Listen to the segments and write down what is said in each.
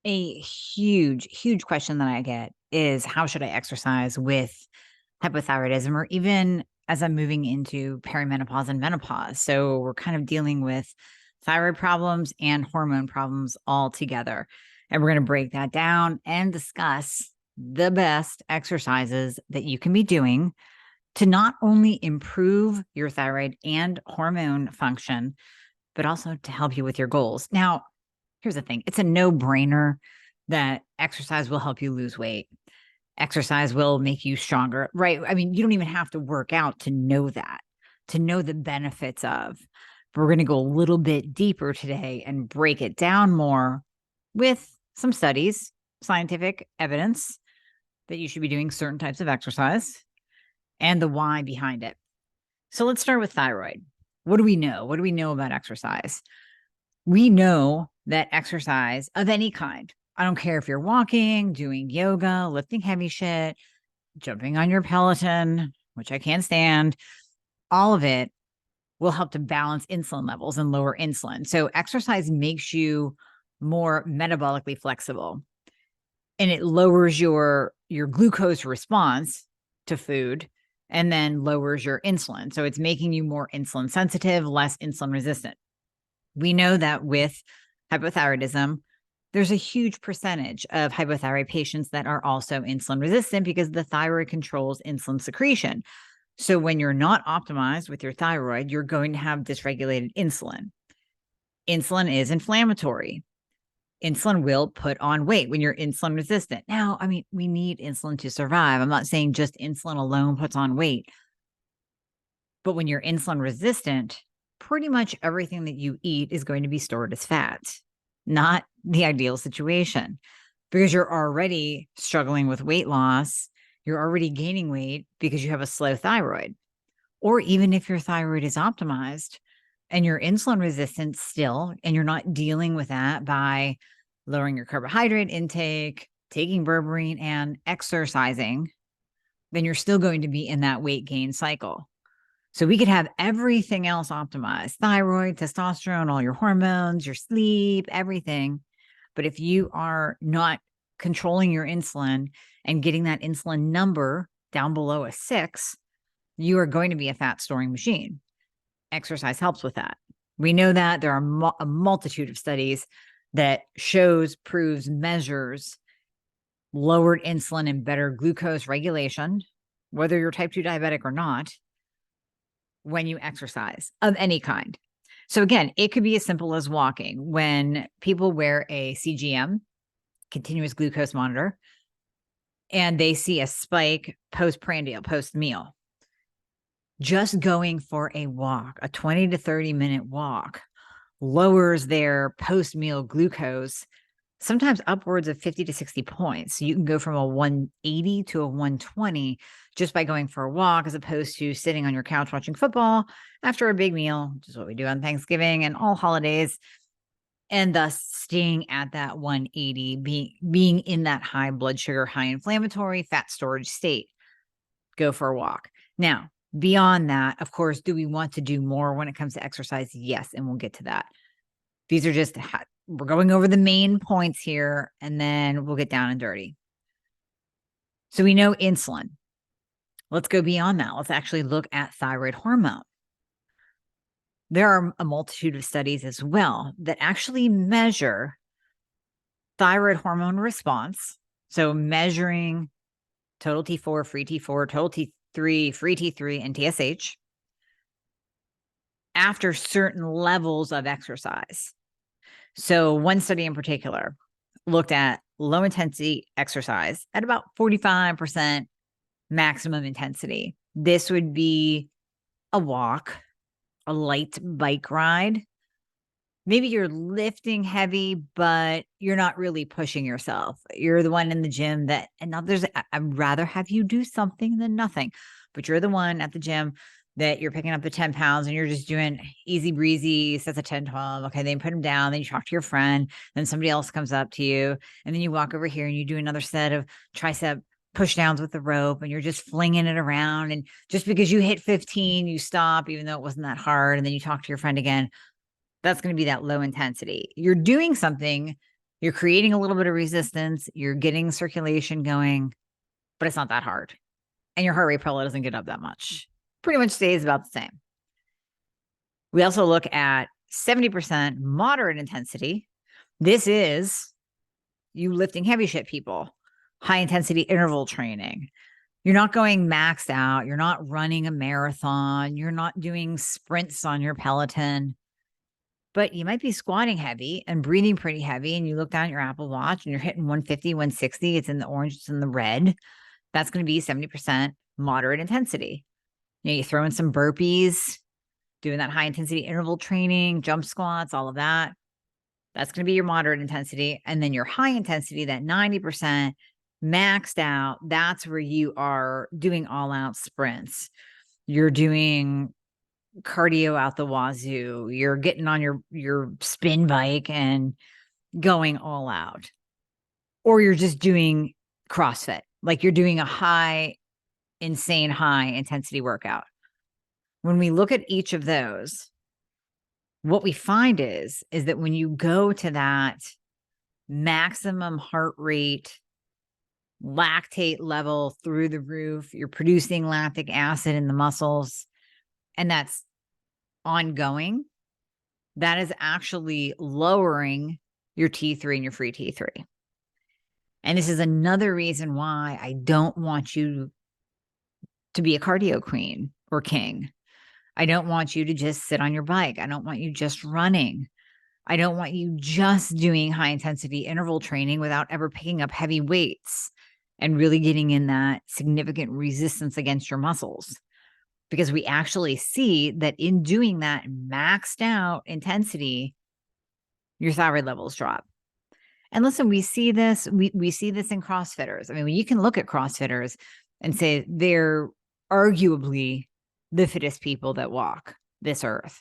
A huge, huge question that I get is how should I exercise with hypothyroidism or even as I'm moving into perimenopause and menopause? So we're kind of dealing with thyroid problems and hormone problems all together. And we're going to break that down and discuss the best exercises that you can be doing to not only improve your thyroid and hormone function, but also to help you with your goals. Now, here's the thing. It's a no-brainer that exercise will help you lose weight. Exercise will make you stronger, right? I mean, you don't even have to work out to know that, to know the benefits of. But we're going to go a little bit deeper today and break it down more with some studies, scientific evidence that you should be doing certain types of exercise and the why behind it. So let's start with thyroid. What do we know? What do we know about exercise? We know that exercise of any kind, I don't care if you're walking, doing yoga, lifting heavy shit, jumping on your Peloton, which I can't stand, all of it will help to balance insulin levels and lower insulin. So exercise makes you more metabolically flexible and it lowers your glucose response to food and then lowers your insulin. So it's making you more insulin sensitive, less insulin resistant. We know that with hypothyroidism, there's a huge percentage of hypothyroid patients that are also insulin resistant because the thyroid controls insulin secretion. So when you're not optimized with your thyroid, you're going to have dysregulated insulin. Insulin is inflammatory. Insulin will put on weight when you're insulin resistant. Now, I mean, we need insulin to survive. I'm not saying just insulin alone puts on weight. But when you're insulin resistant, pretty much everything that you eat is going to be stored as fat. Not the ideal situation because you're already struggling with weight loss. You're already gaining weight because you have a slow thyroid. Or even if your thyroid is optimized and you're insulin resistant still, and you're not dealing with that by lowering your carbohydrate intake, taking berberine, and exercising, then you're still going to be in that weight gain cycle. So we could have everything else optimized, thyroid, testosterone, all your hormones, your sleep, everything. But if you are not controlling your insulin and getting that insulin number down below a 6, you are going to be a fat storing machine. Exercise helps with that. We know that there are a multitude of studies that shows, proves, measures lowered insulin and better glucose regulation, whether you're type 2 diabetic or not, when you exercise of any kind. So again, it could be as simple as walking. When people wear a CGM, continuous glucose monitor, and they see a spike postprandial, post-meal, just going for a walk, a 20 to 30 minute walk, lowers their post-meal glucose, sometimes upwards of 50 to 60 points. So you can go from a 180 to a 120 just by going for a walk, as opposed to sitting on your couch watching football after a big meal, which is what we do on Thanksgiving and all holidays, and thus staying at that 180, being in that high blood sugar, high inflammatory fat storage state. Go for a walk. Now, beyond that, of course, do we want to do more when it comes to exercise? Yes, and we'll get to that. These are just, we're going over the main points here, and then we'll get down and dirty. So we know insulin. Let's go beyond that. Let's actually look at thyroid hormone. There are a multitude of studies as well that actually measure thyroid hormone response. So measuring total T4, free T4, total T3, free T3, and TSH after certain levels of exercise. So one study in particular looked at low intensity exercise at about 45% maximum intensity. This would be a walk, a light bike ride. Maybe you're lifting heavy, but you're not really pushing yourself. You're the one in the gym that, and others, I'd rather have you do something than nothing, but you're the one at the gym that you're picking up the 10 pounds and you're just doing easy breezy sets of 10, 12. Okay. Then you put them down. Then you talk to your friend. Then somebody else comes up to you. And then you walk over here and you do another set of tricep push downs with the rope and you're just flinging it around. And just because you hit 15, you stop, even though it wasn't that hard. And then you talk to your friend again. That's going to be that low intensity. You're doing something You're creating a little bit of resistance. You're getting circulation going, but it's not that hard. And your heart rate probably doesn't get up that much. Pretty much stays about the same. We also look at 70% moderate intensity. This is you lifting heavy shit people, high intensity interval training. You're not going maxed out. You're not running a marathon. You're not doing sprints on your Peloton, but you might be squatting heavy and breathing pretty heavy. And you look down at your Apple Watch and you're hitting 150, 160. It's in the orange, it's in the red. That's going to be 70% moderate intensity. You throw in some burpees, doing that high intensity interval training, jump squats, all of that. That's going to be your moderate intensity. And then your high intensity, that 90% maxed out, that's where you are doing all out sprints. You're doing cardio out the wazoo. You're getting on your spin bike and going all out. Or you're just doing CrossFit. Like you're doing a insane high intensity workout. When we look at each of those, what we find is that when you go to that maximum heart rate, lactate level through the roof, you're producing lactic acid in the muscles, and that's ongoing, that is actually lowering your T3 and your free T3. And this is another reason why I don't want you to be a cardio queen or king. I don't want you to just sit on your bike. I don't want you just running. I don't want you just doing high intensity interval training without ever picking up heavy weights and really getting in that significant resistance against your muscles. Because we actually see that in doing that maxed out intensity, your thyroid levels drop. And listen, we see this in CrossFitters. I mean, you can look at CrossFitters and say they're arguably the fittest people that walk this earth.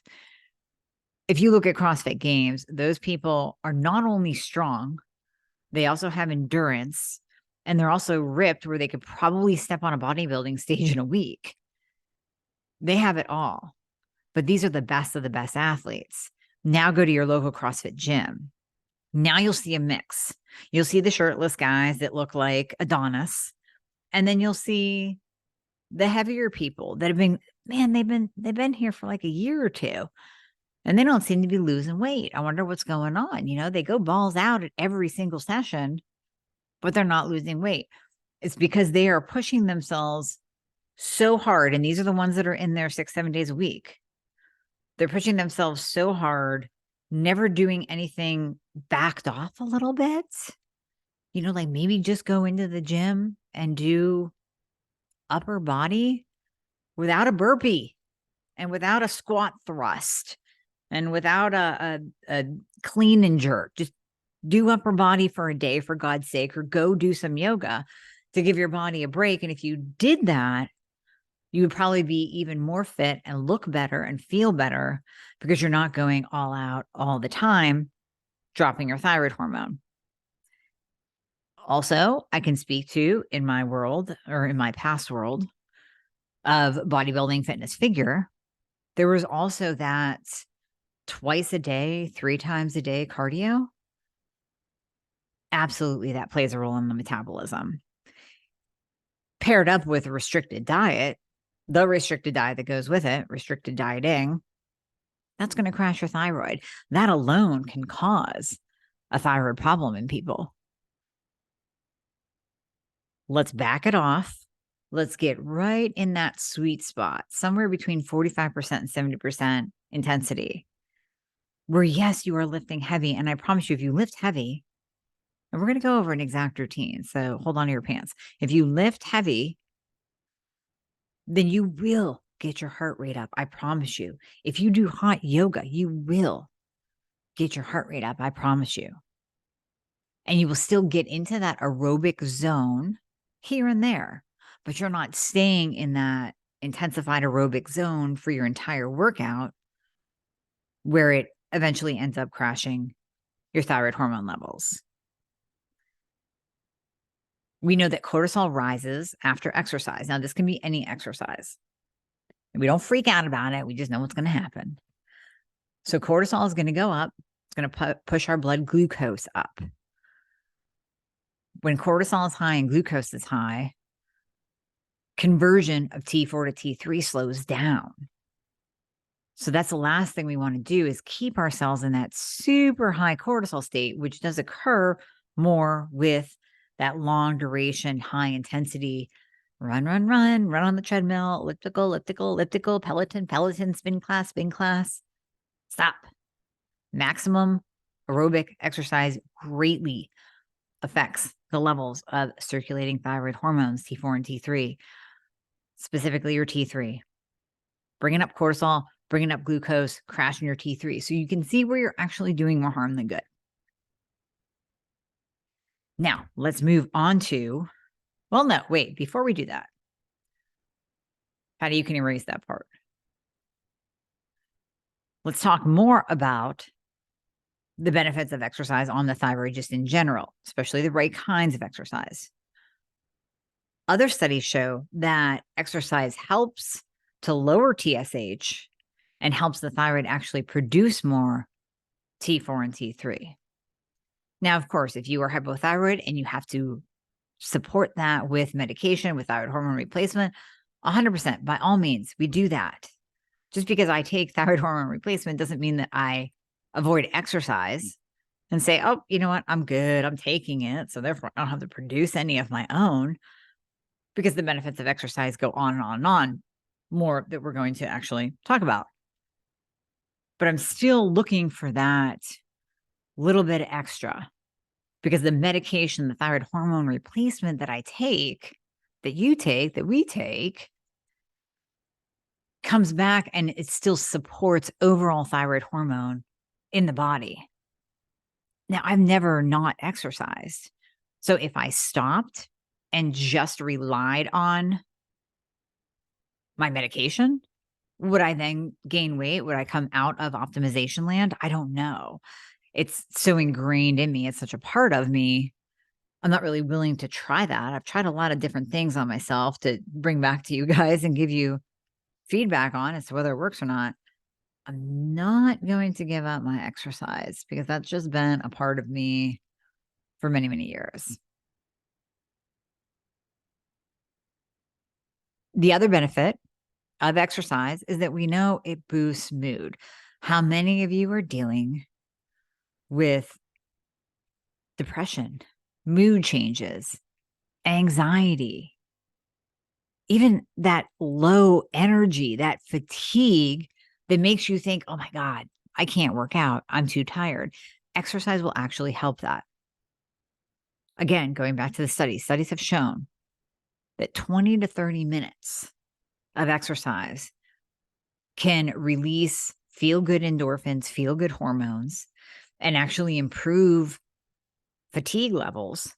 If you look at CrossFit Games, those people are not only strong, they also have endurance, and they're also ripped where they could probably step on a bodybuilding stage in a week. They have it all, but these are the best of the best athletes. Now go to your local CrossFit gym. Now you'll see a mix. You'll see the shirtless guys that look like Adonis, and then you'll see the heavier people that have been, man, they've been here for like a year or two, and they don't seem to be losing weight. I wonder what's going on. They go balls out at every single session, but they're not losing weight. It's because they are pushing themselves so hard. And these are the ones that are in there 6-7 days a week. They're pushing themselves so hard, never doing anything backed off a little bit. Like maybe just go into the gym and do upper body without a burpee and without a squat thrust and without a clean and jerk. Just do upper body for a day, for God's sake, or go do some yoga to give your body a break. And if you did that, you would probably be even more fit and look better and feel better because you're not going all out all the time, dropping your thyroid hormone. Also, I can speak to in my world or in my past world of bodybuilding fitness figure, there was also that twice a day, 3 times a day cardio. Absolutely, that plays a role in the metabolism. Paired up with a restricted diet, the restricted diet that goes with it, restricted dieting, that's going to crash your thyroid. That alone can cause a thyroid problem in people. Let's back it off. Let's get right in that sweet spot, somewhere between 45% and 70% intensity, where yes, you are lifting heavy. And I promise you, if you lift heavy, and we're going to go over an exact routine, so hold on to your pants. If you lift heavy, then you will get your heart rate up. I promise you. If you do hot yoga, you will get your heart rate up. I promise you. And you will still get into that aerobic zone here and there, but you're not staying in that intensified aerobic zone for your entire workout, where it eventually ends up crashing your thyroid hormone levels. We know that cortisol rises after exercise. Now, this can be any exercise. We don't freak out about it. We just know what's going to happen. So cortisol is going to go up. It's going to push our blood glucose up. When cortisol is high and glucose is high, conversion of T4 to T3 slows down. So that's the last thing we want to do is keep ourselves in that super high cortisol state, which does occur more with that long duration, high intensity run on the treadmill, elliptical, Peloton, spin class. Stop. Maximum aerobic exercise greatly affects the levels of circulating thyroid hormones, T4 and T3, specifically your T3. Bringing up cortisol, bringing up glucose, crashing your T3. So you can see where you're actually doing more harm than good. Now, let's move on to, well, no, wait, before we do that, Patty, you can erase that part. Let's talk more about the benefits of exercise on the thyroid just in general, especially the right kinds of exercise. Other studies show that exercise helps to lower TSH and helps the thyroid actually produce more T4 and T3. Now, of course, if you are hypothyroid and you have to support that with medication, with thyroid hormone replacement, 100%, by all means, we do that. Just because I take thyroid hormone replacement doesn't mean that I avoid exercise and say, oh, you know what? I'm good. I'm taking it. So therefore, I don't have to produce any of my own, because the benefits of exercise go on and on and on, more that we're going to actually talk about. But I'm still looking for that little bit extra, because the medication, the thyroid hormone replacement that I take, that you take, that we take, comes back and it still supports overall thyroid hormone in the body. Now, I've never not exercised. So if I stopped and just relied on my medication, would I then gain weight? Would I come out of optimization land? I don't know. It's so ingrained in me. It's such a part of me. I'm not really willing to try that. I've tried a lot of different things on myself to bring back to you guys and give you feedback on as to whether it works or not. I'm not going to give up my exercise because that's just been a part of me for many, many years. The other benefit of exercise is that we know it boosts mood. How many of you are dealing with depression, mood changes, anxiety, even that low energy, that fatigue that makes you think, oh my God, I can't work out. I'm too tired. Exercise will actually help that. Again, going back to the studies have shown that 20 to 30 minutes of exercise can release feel-good endorphins, feel-good hormones, and actually improve fatigue levels,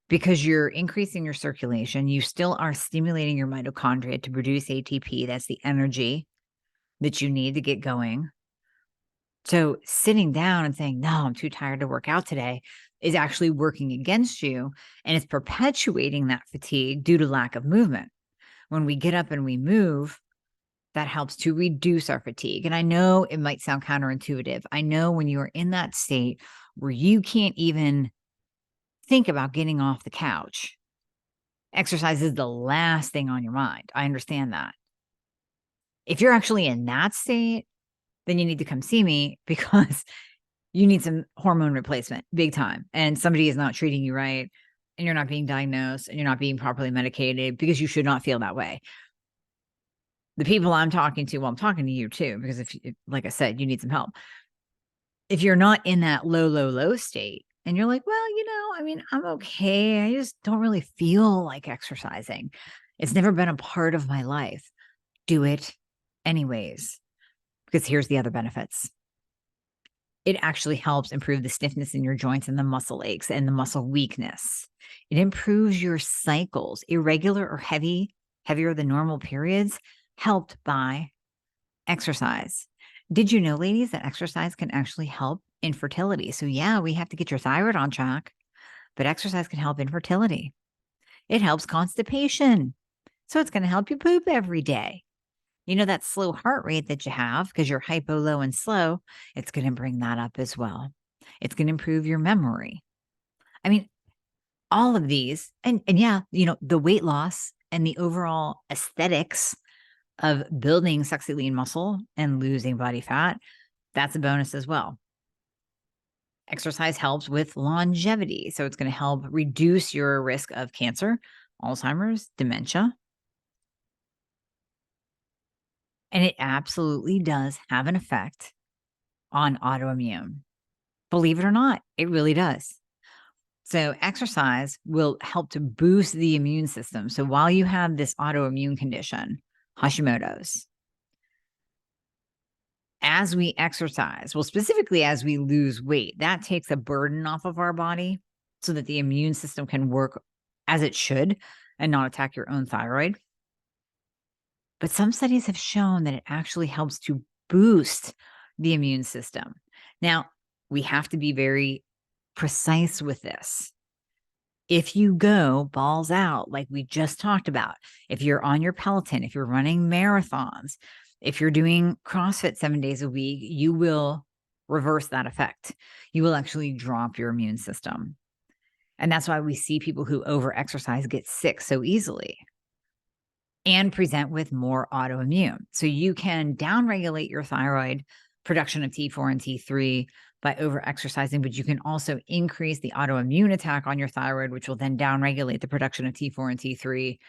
because you're increasing your circulation. You still are stimulating your mitochondria to produce ATP. That's the energy that you need to get going. So sitting down and saying, no, I'm too tired to work out today, is actually working against you, and it's perpetuating that fatigue due to lack of movement. When we get up and we move, that helps to reduce our fatigue. And I know it might sound counterintuitive. I know when you are in that state where you can't even think about getting off the couch, exercise is the last thing on your mind. I understand that. If you're actually in that state, then you need to come see me, because you need some hormone replacement big time. And somebody is not treating you right, and you're not being diagnosed, and you're not being properly medicated, because you should not feel that way. The people I'm talking to, well, I'm talking to you too, because if like I said, you need some help. If you're not in that low state and you're like, well, I mean, I'm okay, I just don't really feel like exercising, it's never been a part of my life, do it anyways, because here's the other benefits. It actually helps improve the stiffness in your joints and the muscle aches and the muscle weakness. It improves your cycles, irregular or heavier than normal periods, helped by exercise. Did you know, ladies, that exercise can actually help infertility? So yeah, we have to get your thyroid on track, but exercise can help infertility. It helps constipation. So it's going to help you poop every day. That slow heart rate that you have because you're hypo, low, and slow, it's going to bring that up as well. It's going to improve your memory. I mean, All of these, and yeah, the weight loss and the overall aesthetics of building sexy lean muscle and losing body fat, that's a bonus as well. Exercise helps with longevity. So it's going to help reduce your risk of cancer, Alzheimer's, dementia. And it absolutely does have an effect on autoimmune. Believe it or not, it really does. So exercise will help to boost the immune system. So while you have this autoimmune condition, Hashimoto's, as we exercise, well, specifically as we lose weight, that takes a burden off of our body so that the immune system can work as it should and not attack your own thyroid. But some studies have shown that it actually helps to boost the immune system. Now, we have to be very precise with this. If you go balls out, like we just talked about, if you're on your Peloton, if you're running marathons, if you're doing CrossFit 7 days a week, you will reverse that effect. You will actually drop your immune system. And that's why we see people who overexercise get sick so easily and present with more autoimmune. So you can downregulate your thyroid production of T4 and T3 by overexercising, but you can also increase the autoimmune attack on your thyroid, which will then downregulate the production of T4 and T3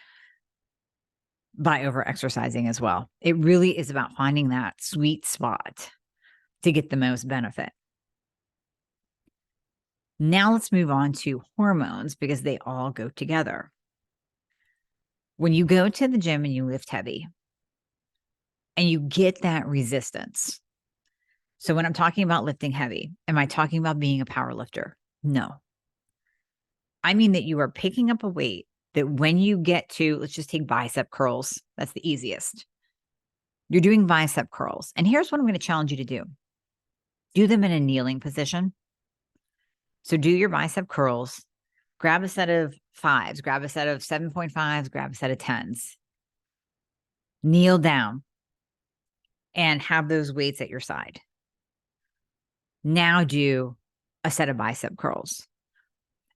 by overexercising as well. It really is about finding that sweet spot to get the most benefit. Now let's move on to hormones because they all go together. When you go to the gym and you lift heavy and you get that resistance. So when I'm talking about lifting heavy, am I talking about being a power lifter? No. I mean that you are picking up a weight that when you get to, let's just take bicep curls. That's the easiest. You're doing bicep curls. And here's what I'm going to challenge you to do. Do them in a kneeling position. So do your bicep curls. Grab a set of 5s, grab a set of 7.5s, grab a set of 10s. Kneel down and have those weights at your side. Now do a set of bicep curls.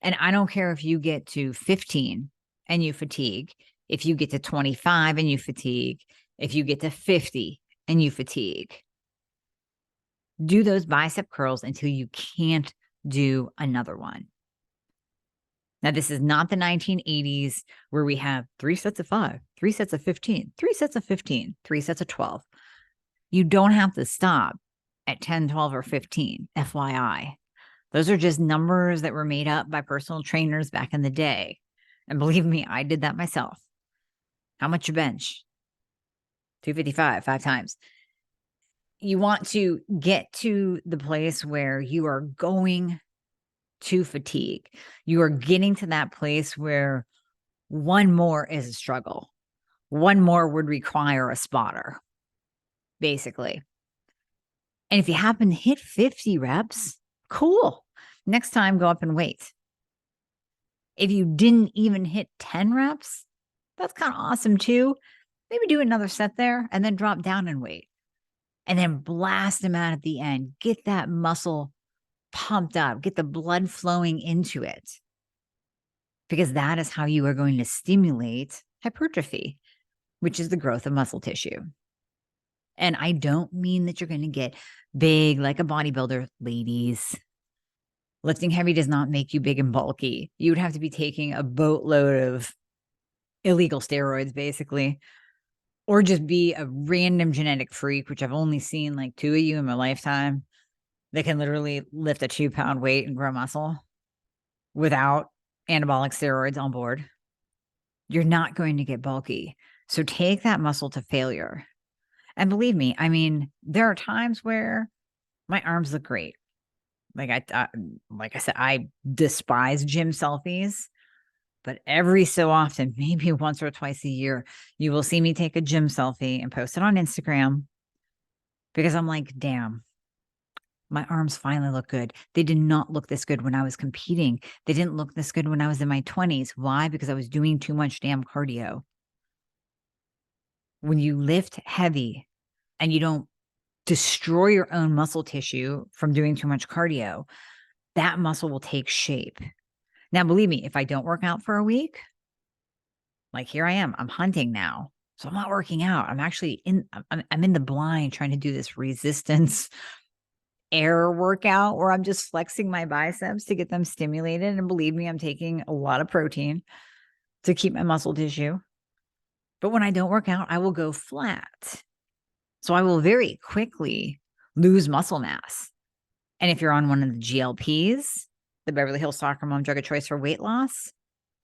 And I don't care if you get to 15 and you fatigue, if you get to 25 and you fatigue, if you get to 50 and you fatigue. Do those bicep curls until you can't do another one. Now, this is not the 1980s where we have 3 sets of 5, 3 sets of 15, 3 sets of 15, 3 sets of 12. You don't have to stop at 10, 12, or 15, FYI. Those are just numbers that were made up by personal trainers back in the day. And believe me, I did that myself. How much you bench? 255, 5 times. You want to get to the place where you are going to fatigue. You are getting to that place where one more is a struggle. One more would require a spotter, basically. And if you happen to hit 50 reps, cool. Next time, go up and wait. If you didn't even hit 10 reps, that's kind of awesome too. Maybe do another set there and then drop down and wait. And then blast them out at the end. Get that muscle pumped up. Get the blood flowing into it. Because that is how you are going to stimulate hypertrophy, which is the growth of muscle tissue. And I don't mean that you're going to get big like a bodybuilder, ladies. Lifting heavy does not make you big and bulky. You would have to be taking a boatload of illegal steroids, basically, or just be a random genetic freak, which I've only seen like 2 of you in my lifetime that can literally lift a 2-pound weight and grow muscle without anabolic steroids on board. You're not going to get bulky. So take that muscle to failure. And believe me, I mean, there are times where my arms look great. Like I said, I despise gym selfies, but every so often, maybe once or twice a year, you will see me take a gym selfie and post it on Instagram because I'm like, damn, my arms finally look good. They did not look this good when I was competing. They didn't look this good when I was in my 20s. Why? Because I was doing too much damn cardio. When you lift heavy and you don't destroy your own muscle tissue from doing too much cardio, that muscle will take shape. Now, believe me, if I don't work out for a week, like here I am, I'm hunting now. So I'm not working out. I'm actually I'm in the blind trying to do this resistance air workout where I'm just flexing my biceps to get them stimulated. And believe me, I'm taking a lot of protein to keep my muscle tissue. But when I don't work out, I will go flat. So I will very quickly lose muscle mass. And if you're on one of the GLPs, the Beverly Hills Soccer Mom drug of choice for weight loss,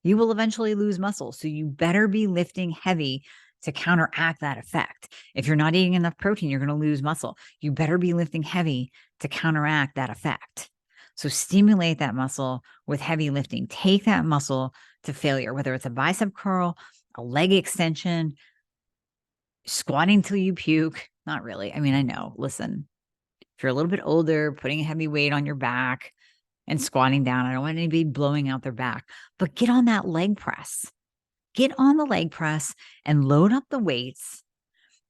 you will eventually lose muscle. So you better be lifting heavy to counteract that effect. If you're not eating enough protein, you're going to lose muscle. You better be lifting heavy to counteract that effect. So stimulate that muscle with heavy lifting. Take that muscle to failure, whether it's a bicep curl, a leg extension, squatting till you puke. Not really. I mean, I know, listen, if you're a little bit older, putting a heavy weight on your back and squatting down, I don't want anybody blowing out their back, but get on that leg press. Get on the leg press and load up the weights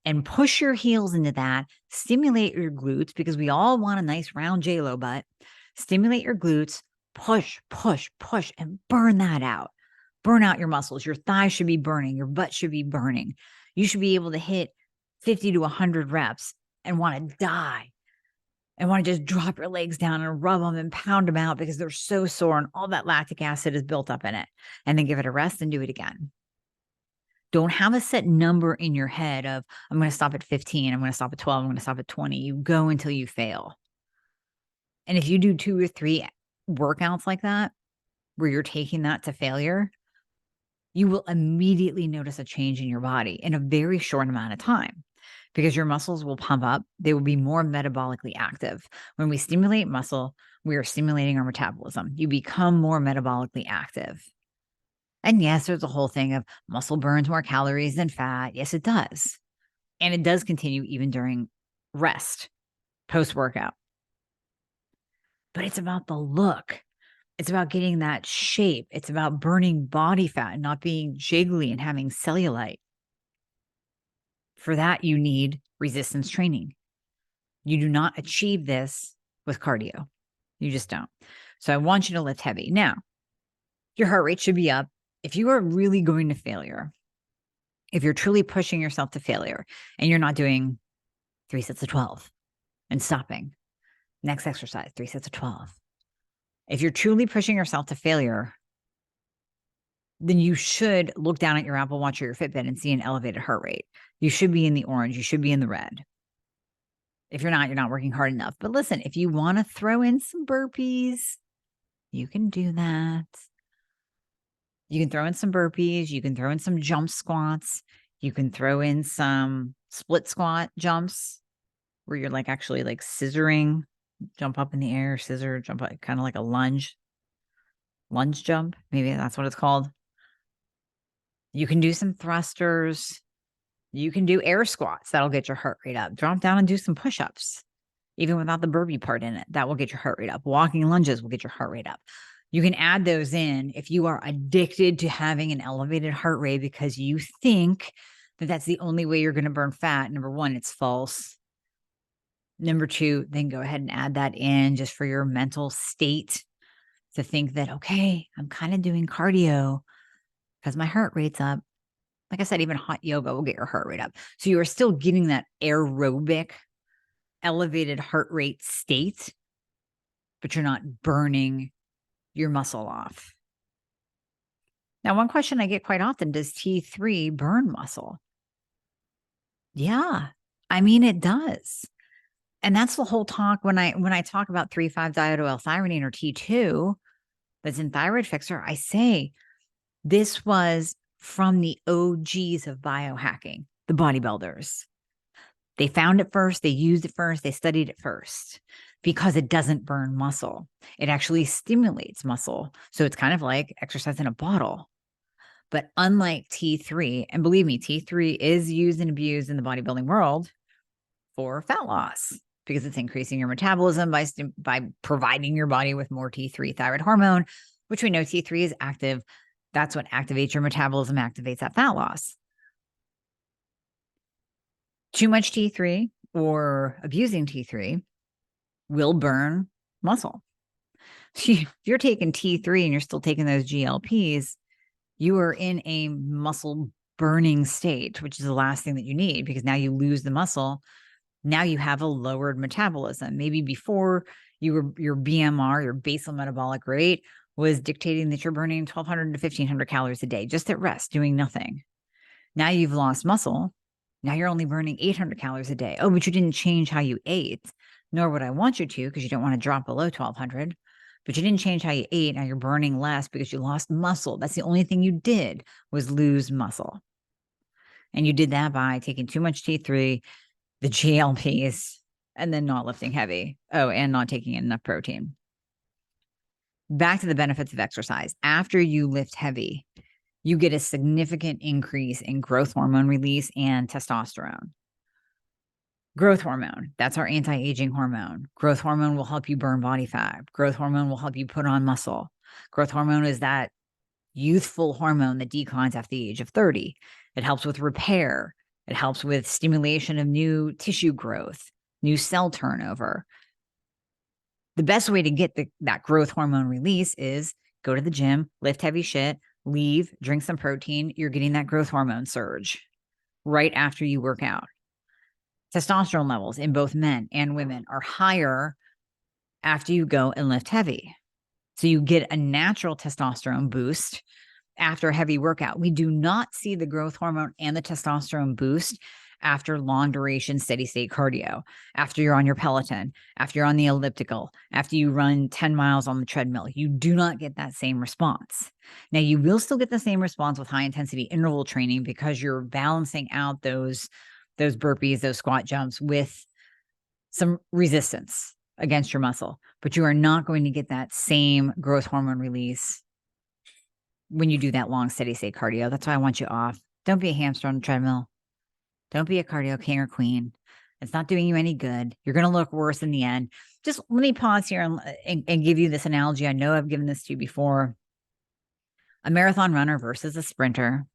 and push your heels into that. Stimulate your glutes because we all want a nice round J-Lo butt. Stimulate your glutes, push, push, push, and burn that out. Burn out your muscles. Your thighs should be burning. Your butt should be burning. You should be able to hit 50 to 100 reps and want to die and want to just drop your legs down and rub them and pound them out because they're so sore and all that lactic acid is built up in it. And then give it a rest and do it again. Don't have a set number in your head of, I'm going to stop at 15, I'm going to stop at 12, I'm going to stop at 20. You go until you fail. And if you do 2 or 3 workouts like that, where you're taking that to failure, you will immediately notice a change in your body in a very short amount of time because your muscles will pump up. They will be more metabolically active. When we stimulate muscle, we are stimulating our metabolism. You become more metabolically active. And yes, there's a whole thing of muscle burns more calories than fat. Yes, it does. And it does continue even during rest, post-workout. But it's about the look. It's about getting that shape. It's about burning body fat and not being jiggly and having cellulite. For that, you need resistance training. You do not achieve this with cardio. You just don't. So I want you to lift heavy. Now, your heart rate should be up. If you are really going to failure, if you're truly pushing yourself to failure and you're not doing 3 sets of 12 and stopping, next exercise, 3 sets of 12. If you're truly pushing yourself to failure, then you should look down at your Apple Watch or your Fitbit and see an elevated heart rate. You should be in the orange. You should be in the red. If you're not working hard enough. But listen, if you want to throw in some burpees, you can do that. You can throw in some burpees. You can throw in some jump squats. You can throw in some split squat jumps where you're like actually like scissoring, jump up in the air, scissor, jump up, kind of like a lunge jump. Maybe that's what it's called. You can do some thrusters. You can do air squats. That'll get your heart rate up. Drop down and do some push-ups, even without the burpee part in it. That will get your heart rate up. Walking lunges will get your heart rate up. You can add those in if you are addicted to having an elevated heart rate because you think that that's the only way you're going to burn fat. Number one, it's false. Number two, then go ahead and add that in just for your mental state to think that, okay, I'm kind of doing cardio because my heart rate's up. Like I said, even hot yoga will get your heart rate up. So you are still getting that aerobic, elevated heart rate state, but you're not burning your muscle off. Now, one question I get quite often, does T3 burn muscle? Yeah, I mean, it does. And that's the whole talk when I talk about 3,5-diotyl-L-thymine or T2 that's in Thyroid Fixer, I say this was from the OGs of biohacking, the bodybuilders. They found it first, they used it first, they studied it first because it doesn't burn muscle. It actually stimulates muscle. So it's kind of like exercise in a bottle. But unlike T3, and believe me, T3 is used and abused in the bodybuilding world for fat loss because it's increasing your metabolism by providing your body with more T3 thyroid hormone, which we know T3 is active. That's what activates your metabolism, activates that fat loss. Too much T3 or abusing T3 will burn muscle. If you're taking T3 and you're still taking those GLPs, you are in a muscle burning state, which is the last thing that you need, because now you lose the muscle. Now you have a lowered metabolism. Maybe before your BMR, your basal metabolic rate, was dictating that you're burning 1,200 to 1,500 calories a day just at rest, doing nothing. Now you've lost muscle. Now you're only burning 800 calories a day. Oh, but you didn't change how you ate, nor would I want you to, because you don't want to drop below 1,200. But you didn't change how you ate. Now you're burning less because you lost muscle. That's the only thing you did, was lose muscle. And you did that by taking too much T3, the GLPs, and then not lifting heavy. Oh, and not taking enough protein. Back to the benefits of exercise. After you lift heavy, you get a significant increase in growth hormone release and testosterone. Growth hormone, that's our anti-aging hormone. Growth hormone will help you burn body fat. Growth hormone will help you put on muscle. Growth hormone is that youthful hormone that declines after the age of 30. It helps with repair. It helps with stimulation of new tissue growth, new cell turnover. The best way to get that growth hormone release is go to the gym, lift heavy shit, leave, drink some protein. You're getting that growth hormone surge right after you work out. Testosterone levels in both men and women are higher after you go and lift heavy. So you get a natural testosterone boost after a heavy workout. We do not see the growth hormone and the testosterone boost after long duration steady state cardio, after you're on your Peloton, after you're on the elliptical, after you run 10 miles on the treadmill. You do not get that same response. Now, you will still get the same response with high intensity interval training, because you're balancing out those burpees, those squat jumps with some resistance against your muscle, but you are not going to get that same growth hormone release when you do that long steady state cardio. That's why I want you off. Don't be a hamster on the treadmill. Don't be a cardio king or queen. It's not doing you any good. You're going to look worse in the end. Just let me pause here and give you this analogy. I know I've given this to you before. A marathon runner versus a sprinter.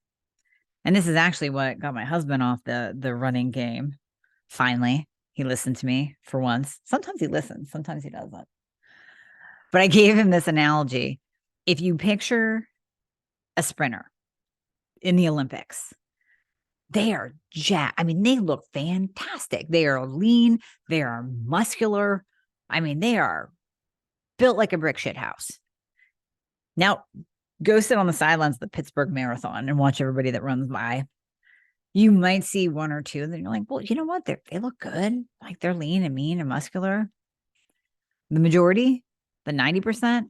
And this is actually what got my husband off the running game. Finally, he listened to me for once. Sometimes he listens, sometimes he doesn't. But I gave him this analogy. If you picture a sprinter in the Olympics, they are jacked. I mean, they look fantastic. They are lean. They are muscular. I mean, they are built like a brick shit house. Now, go sit on the sidelines of the Pittsburgh Marathon and watch everybody that runs by. You might see one or two, and then you're like, well, you know what? They look good. Like, they're lean and mean and muscular. The majority, the 90%,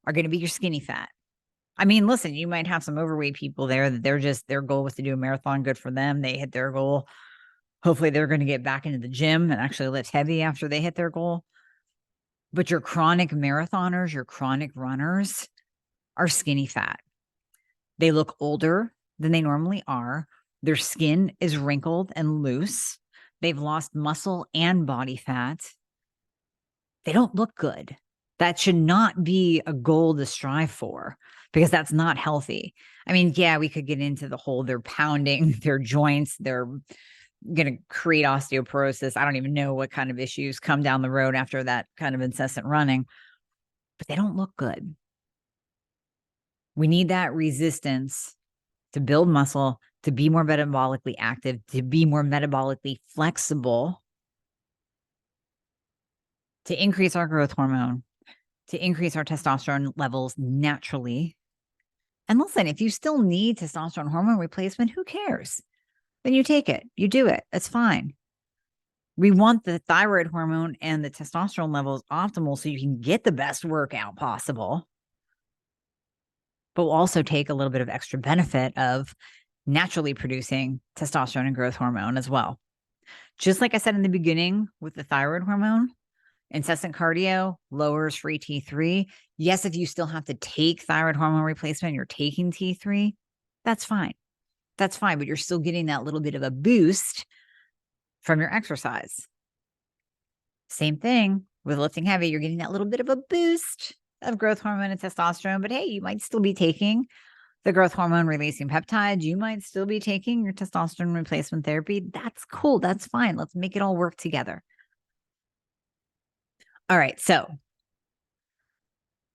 are going to be your skinny fat. I mean, listen, you might have some overweight people there that their goal was to do a marathon. Good for them. They hit their goal. Hopefully they're going to get back into the gym and actually lift heavy after they hit their goal. But your chronic marathoners, your chronic runners are skinny fat. They look older than they normally are. Their skin is wrinkled and loose. They've lost muscle and body fat. They don't look good. That should not be a goal to strive for, because that's not healthy. I mean, yeah, we could get into the whole, they're pounding their joints, they're going to create osteoporosis. I don't even know what kind of issues come down the road after that kind of incessant running, but they don't look good. We need that resistance to build muscle, to be more metabolically active, to be more metabolically flexible, to increase our growth hormone, to increase our testosterone levels naturally. And listen, if you still need testosterone hormone replacement, who cares? Then you take it. You do it. That's fine. We want the thyroid hormone and the testosterone levels optimal so you can get the best workout possible. But we'll also take a little bit of extra benefit of naturally producing testosterone and growth hormone as well. Just like I said in the beginning with the thyroid hormone, incessant cardio lowers free T3. Yes, if you still have to take thyroid hormone replacement, you're taking T3, that's fine. That's fine, but you're still getting that little bit of a boost from your exercise. Same thing with lifting heavy. You're getting that little bit of a boost of growth hormone and testosterone, but hey, you might still be taking the growth hormone releasing peptides. You might still be taking your testosterone replacement therapy. That's cool. That's fine. Let's make it all work together. All right. So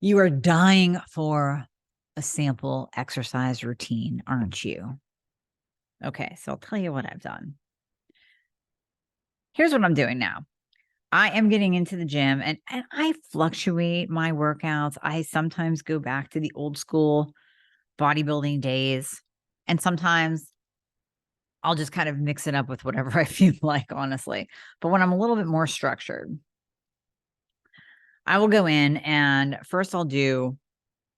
You are dying for a sample exercise routine, aren't you? Okay, so I'll tell you what I've done. Here's what I'm doing now. I am getting into the gym and I fluctuate my workouts. I sometimes go back to the old school bodybuilding days, and sometimes I'll just kind of mix it up with whatever I feel like, honestly. But when I'm a little bit more structured, I will go in and first I'll do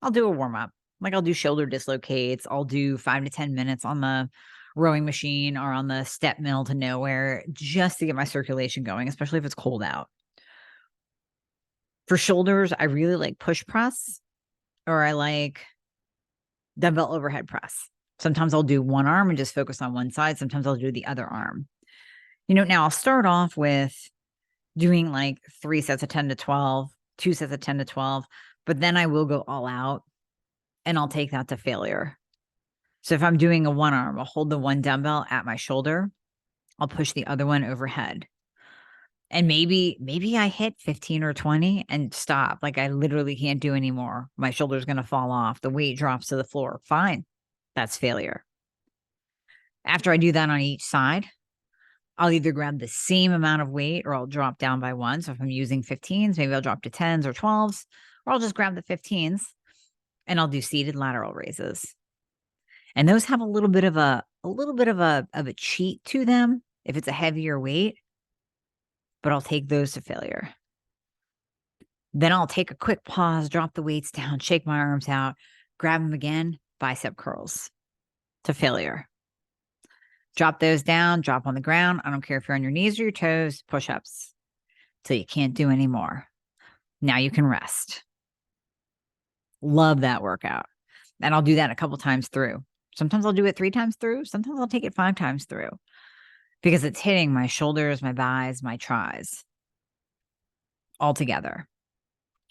a warm up. Like I'll do shoulder dislocates. I'll do 5 to 10 minutes on the rowing machine or on the step mill to nowhere just to get my circulation going, especially if it's cold out. For shoulders, I really like push press or I like dumbbell overhead press. Sometimes I'll do one arm and just focus on one side. Sometimes I'll do the other arm. Now I'll start off with doing like 3 sets of 10 to 12, 2 sets of 10 to 12, but then I will go all out and I'll take that to failure. So if I'm doing a one arm, I'll hold the one dumbbell at my shoulder. I'll push the other one overhead. And maybe I hit 15 or 20 and stop. Like I literally can't do anymore. My shoulder's going to fall off. The weight drops to the floor. Fine. That's failure. After I do that on each side, I'll either grab the same amount of weight or I'll drop down by one. So if I'm using 15s, maybe I'll drop to 10s or 12s, or I'll just grab the 15s and I'll do seated lateral raises. And those have a little bit of a cheat to them if it's a heavier weight, but I'll take those to failure. Then I'll take a quick pause, drop the weights down, shake my arms out, grab them again, bicep curls to failure. Drop those down, drop on the ground. I don't care if you're on your knees or your toes, push-ups till you can't do anymore. Now you can rest. Love that workout. And I'll do that a couple times through. Sometimes I'll do it 3 times through. Sometimes I'll take it 5 times through because it's hitting my shoulders, my thighs, my tries all together.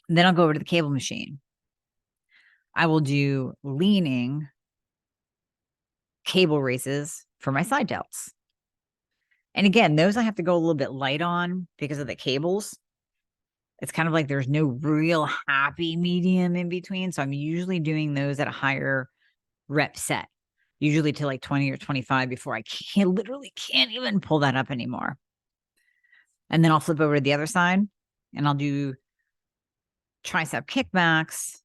And then I'll go over to the cable machine. I will do leaning cable raises for my side delts. And again, those I have to go a little bit light on because of the cables. It's kind of like there's no real happy medium in between. So I'm usually doing those at a higher rep set, usually to like 20 or 25 before I literally can't even pull that up anymore. And then I'll flip over to the other side and I'll do tricep kickbacks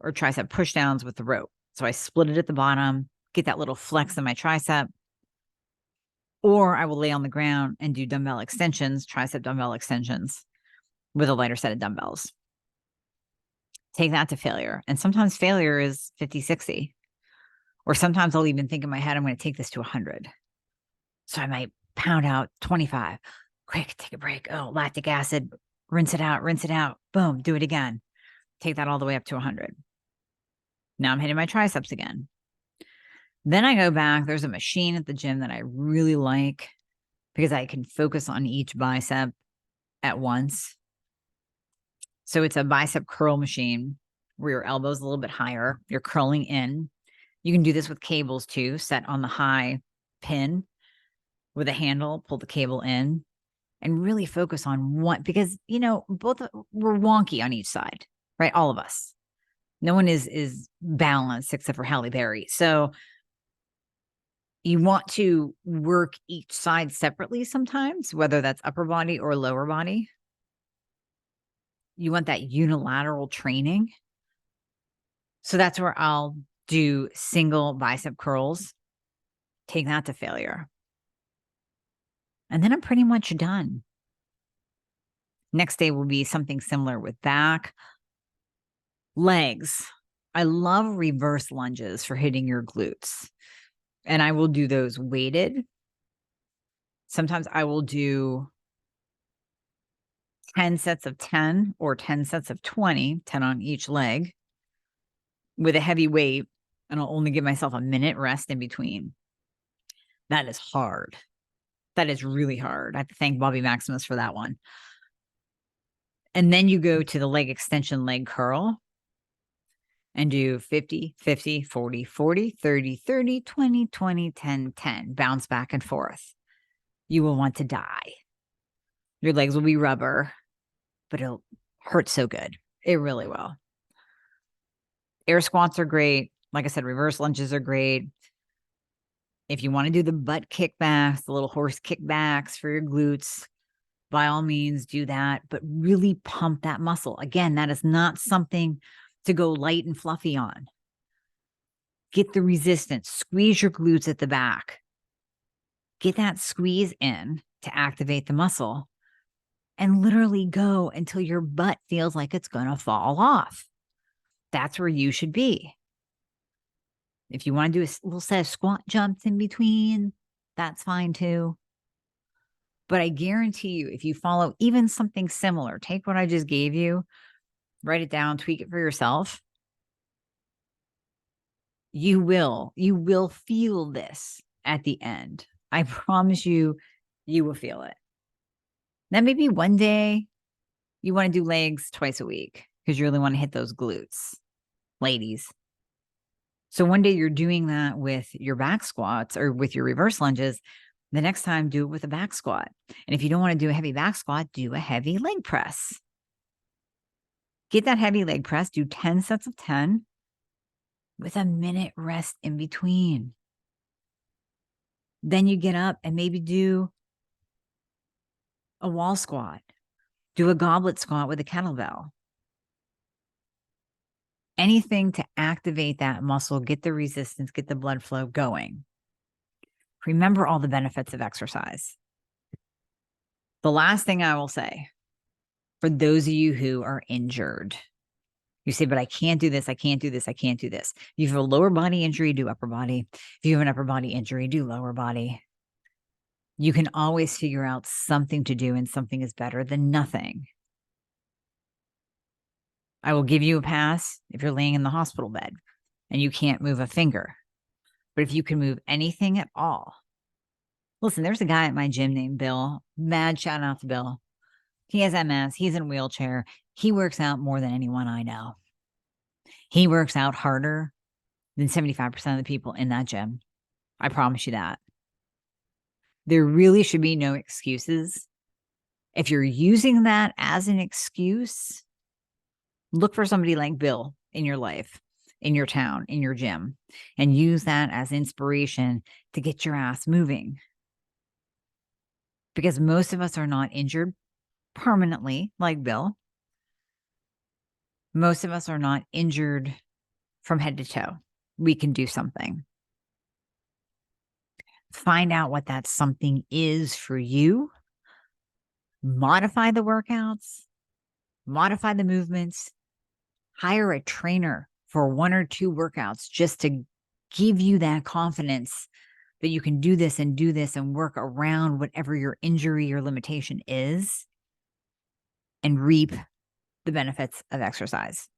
or tricep push downs with the rope. So I split it at the bottom, get that little flex in my tricep, or I will lay on the ground and do dumbbell extensions, tricep dumbbell extensions with a lighter set of dumbbells. Take that to failure. And sometimes failure is 50, 60. Or sometimes I'll even think in my head, I'm going to take this to 100. So I might pound out 25. Quick, take a break. Oh, lactic acid, rinse it out. Boom, do it again. Take that all the way up to 100. Now I'm hitting my triceps again. Then I go back. There's a machine at the gym that I really like because I can focus on each bicep at once. So it's a bicep curl machine where your elbow's a little bit higher. You're curling in. You can do this with cables too, set on the high pin with a handle, pull the cable in and really focus on one because, both we're wonky on each side, right? All of us. No one is balanced except for Halle Berry. So you want to work each side separately sometimes, whether that's upper body or lower body. You want that unilateral training. So that's where I'll do single bicep curls, take that to failure. And then I'm pretty much done. Next day will be something similar with back. Legs. I love reverse lunges for hitting your glutes. And I will do those weighted. Sometimes I will do 10 sets of 10 or 10 sets of 20, 10 on each leg with a heavy weight. And I'll only give myself a minute rest in between. That is hard. That is really hard. I have to thank Bobby Maximus for that one. And then you go to the leg extension, leg curl and do 50, 50, 40, 40, 30, 30, 20, 20, 10, 10. Bounce back and forth. You will want to die. Your legs will be rubber, but it'll hurt so good. It really will. Air squats are great. Like I said, reverse lunges are great. If you want to do the butt kickbacks, the little horse kickbacks for your glutes, by all means do that, but really pump that muscle. Again, that is not something to go light and fluffy on. Get the resistance, squeeze your glutes at the back. Get that squeeze in to activate the muscle and literally go until your butt feels like it's going to fall off. That's where you should be. If you want to do a little set of squat jumps in between, that's fine too. But I guarantee you, if you follow even something similar, take what I just gave you, write it down, tweak it for yourself. You will feel this at the end. I promise you, you will feel it. Then maybe one day you want to do legs twice a week because you really want to hit those glutes, ladies. So one day you're doing that with your back squats or with your reverse lunges. The next time, do it with a back squat. And if you don't want to do a heavy back squat, do a heavy leg press. Get that heavy leg press, do 10 sets of 10 with a minute rest in between. Then you get up and maybe do a wall squat, do a goblet squat with a kettlebell. Anything to activate that muscle, get the resistance, get the blood flow going. Remember all the benefits of exercise. The last thing I will say, for those of you who are injured, you say, but I can't do this, I can't do this, I can't do this. If you have a lower body injury, do upper body. If you have an upper body injury, do lower body. You can always figure out something to do, and something is better than nothing. I will give you a pass if you're laying in the hospital bed and you can't move a finger. But if you can move anything at all, listen, there's a guy at my gym named Bill. Mad shout out to Bill. He has MS. He's in a wheelchair. He works out more than anyone I know. He works out harder than 75% of the people in that gym. I promise you that. There really should be no excuses. If you're using that as an excuse, look for somebody like Bill in your life, in your town, in your gym, and use that as inspiration to get your ass moving. Because most of us are not injured permanently like Bill. Most of us are not injured from head to toe. We can do something. Find out what that something is for you. Modify the workouts, modify the movements, hire a trainer for 1 or 2 workouts just to give you that confidence that you can do this and work around whatever your injury or limitation is and reap the benefits of exercise.